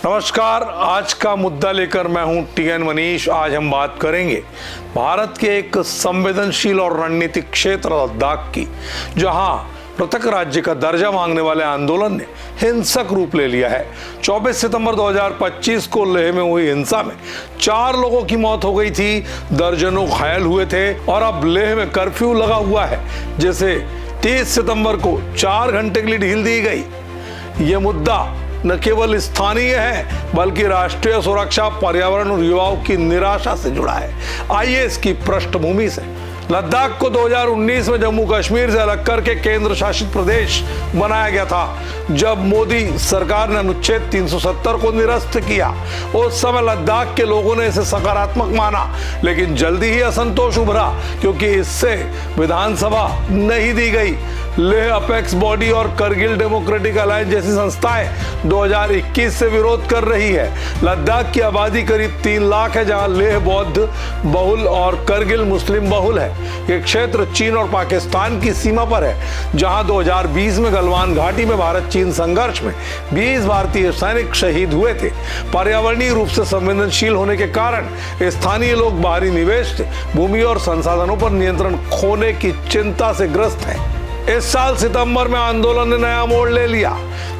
नमस्कार, आज का मुद्दा लेकर मैं हूं टीएन मनीष। आज हम बात करेंगे भारत के एक संवेदनशील और रणनीतिक क्षेत्र लद्दाख की, जहां पृथक राज्य का दर्जा मांगने वाले आंदोलन ने हिंसक रूप ले लिया है। 24 सितंबर 2025 को लेह में हुई हिंसा में 4 लोगों की मौत हो गई थी, दर्जनों घायल हुए थे और अब लेह में कर्फ्यू लगा हुआ है, जिसे 30 सितंबर को 4 घंटे के लिए ढील दी गई। ये मुद्दा न केवल स्थानीय है बल्कि राष्ट्रीय सुरक्षा, पर्यावरण और युवाओं की निराशा से जुड़ा है। आइए इसकी पृष्ठभूमि से। लद्दाख को 2019 में जम्मू कश्मीर से अलग करके केंद्र शासित प्रदेश बनाया गया था। जब मोदी सरकार ने अनुच्छेद 370 को निरस्त किया, उस समय लद्दाख के लोगों ने इसे सकारात्मक माना, लेकिन जल्दी ही असंतोष उभरा क्योंकि इससे विधानसभा नहीं दी गई। लेह अपेक्स बॉडी और करगिल डेमोक्रेटिक अलायंस जैसी संस्थाएं 2021 से विरोध कर रही है। लद्दाख की आबादी करीब 3 लाख है, जहां लेह बौद्ध बहुल और करगिल मुस्लिम बहुल है। ये क्षेत्र चीन और पाकिस्तान की सीमा पर है, जहां 2020 में गलवान घाटी में भारत चीन संघर्ष में 20 भारतीय सैनिक शहीद हुए थे। पर्यावरणीय रूप से संवेदनशील होने के कारण स्थानीय लोग बाहरी निवेश, भूमि और संसाधनों पर नियंत्रण खोने की चिंता से ग्रस्त हैं। इस साल सितंबर में आंदोलन ने नया मोड़ ले लिया।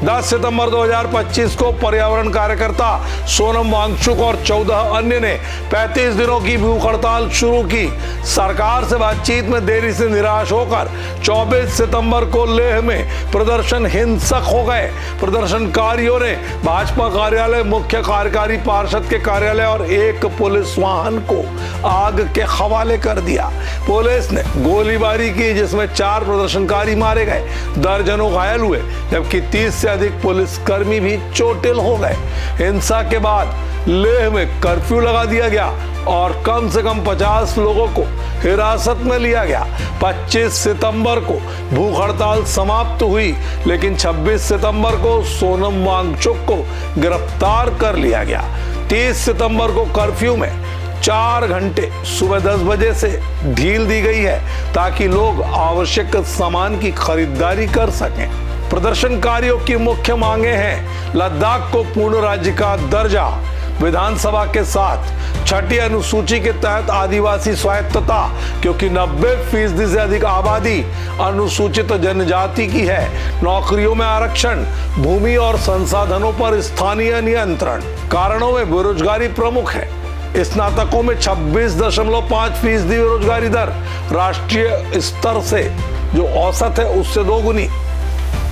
10 सितंबर 2025 को पर्यावरण कार्यकर्ता सोनम वांगचुक और 14 अन्य ने 35 दिनों की भूख हड़ताल शुरू की। सरकार से बातचीत में देरी से निराश होकर 24 सितंबर को लेह में प्रदर्शन हिंसक हो गए। प्रदर्शनकारियों ने भाजपा कार्यालय, मुख्य कार्यकारी पार्षद के कार्यालय और एक पुलिस वाहन को आग के हवाले कर दिया। पुलिस ने गोलीबारी की, जिसमें 4 प्रदर्शनकारी मारे गए, दर्जनों घायल हुए, जबकि 30 से अधिक पुलिसकर्मी भी चोटिल हो गए। हिंसा के बाद लेह में कर्फ्यू लगा दिया गया और कम से कम 50 लोगों को हिरासत में लिया गया। 25 सितंबर को भूख हड़ताल समाप्त हुई, लेकिन 26 सितंबर को सोनम वांगचुक को गिरफ्तार कर लिया गया। 30 सितंबर को कर्फ्यू में 4 घंटे सुबह 10 बजे से ढील दी गई है, ताकि लोग आवश्यक सामान की खरीदारी कर सकें। प्रदर्शनकारियों की मुख्य मांगे हैं लद्दाख को पूर्ण राज्य का दर्जा, विधानसभा के साथ छठी अनुसूची के तहत आदिवासी स्वायत्तता, क्योंकि 90% से अधिक आबादी अनुसूचित जनजाति की है, नौकरियों में आरक्षण, भूमि और संसाधनों पर स्थानीय नियंत्रण। कारणों में बेरोजगारी प्रमुख है। स्नातकों में 26.5% बेरोजगारी दर, राष्ट्रीय स्तर से जो औसत है उससे 2 गुनी।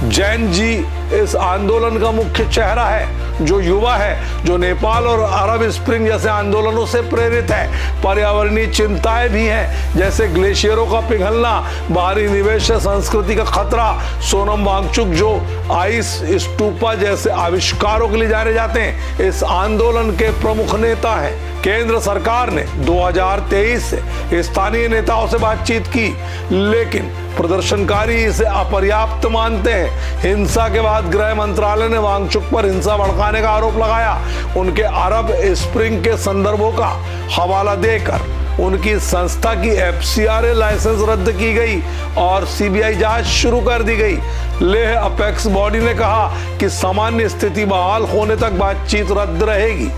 जैन जी इस आंदोलन का मुख्य चेहरा है, जो युवा है, जो नेपाल और अरब स्प्रिंग जैसे आंदोलनों से प्रेरित है। पर्यावरणीय चिंताएं भी हैं, जैसे ग्लेशियरों का पिघलना, बाहरी निवेश से संस्कृति का खतरा। सोनम वांगचुक, जो आइस स्तूपा जैसे आविष्कारों के लिए जाने जाते हैं, इस आंदोलन के प्रमुख नेता हैं। केंद्र सरकार ने 2023 से स्थानीय नेताओं से बातचीत की, लेकिन प्रदर्शनकारी इसे अपर्याप्त मानते हैं। हिंसा के बाद गृह मंत्रालय ने वांगचुक पर हिंसा भड़काने का आरोप लगाया। उनके अरब स्प्रिंग के संदर्भों का हवाला देकर उनकी संस्था की FCRA लाइसेंस रद्द की गई और CBI जांच शुरू कर दी गई। लेह अपेक्स बॉडी ने कहा कि सामान्य स्थिति बहाल होने तक बातचीत रद्द रहेगी।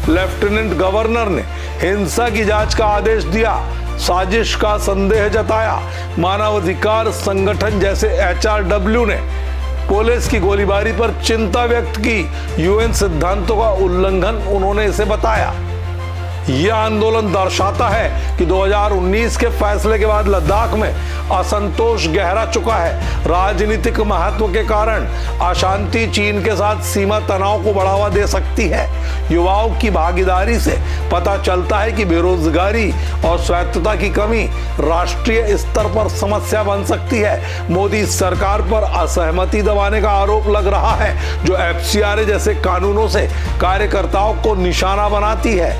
लेफ्टिनेंट गवर्नर ने हिंसा की जांच का आदेश दिया, साजिश का संदेह जताया। मानवाधिकार संगठन जैसे HRW ने पुलिस की गोलीबारी पर चिंता व्यक्त की। UN सिद्धांतों का उल्लंघन उन्होंने इसे बताया। यह आंदोलन दर्शाता है कि 2019 के फैसले के बाद लद्दाख में असंतोष गहरा चुका है। राजनीतिक महत्व के कारण अशांति चीन के साथ सीमा तनाव को बढ़ावा दे सकती है। युवाओं की भागीदारी से पता चलता है कि बेरोजगारी और स्वायत्तता की कमी राष्ट्रीय स्तर पर समस्या बन सकती है। मोदी सरकार पर असहमति दबाने का आरोप लग रहा है, जो FCRA जैसे कानूनों से कार्यकर्ताओं को निशाना बनाती है।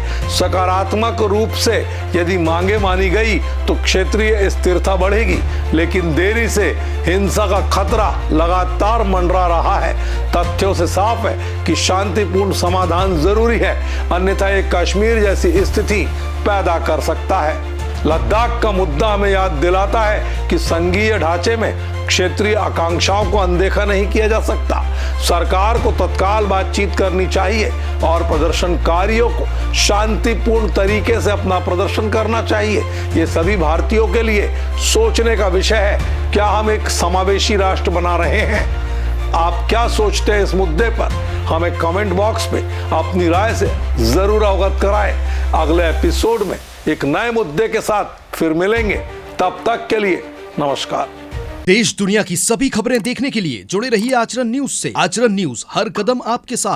सकारात्मक रूप से यदि मांगे मानी गई तो क्षेत्रीय स्थिरता बढ़ेगी, लेकिन देरी से हिंसा का खतरा लगातार मंडरा रहा है। तथ्यों से साफ है कि शांतिपूर्ण समाधान जरूरी है, अन्यथा एक कश्मीर जैसी स्थिति पैदा कर सकता है। लद्दाख का मुद्दा हमें याद दिलाता है कि संघीय ढांचे में क्षेत्रीय आकांक्षाओं को अनदेखा नहीं किया जा सकता। सरकार को तत्काल बातचीत करनी चाहिए और प्रदर्शनकारियों को शांतिपूर्ण तरीके से अपना प्रदर्शन करना चाहिए। ये सभी भारतीयों के लिए सोचने का विषय है। क्या हम एक समावेशी राष्ट्र बना रहे हैं? आप क्या सोचते हैं इस मुद्दे पर? हमें कमेंट बॉक्स में अपनी राय से जरूर अवगत कराएं। अगले एपिसोड में एक नए मुद्दे के साथ फिर मिलेंगे। तब तक के लिए नमस्कार। देश दुनिया की सभी खबरें देखने के लिए जुड़े रहिए आचरण न्यूज से। आचरण न्यूज, हर कदम आपके साथ।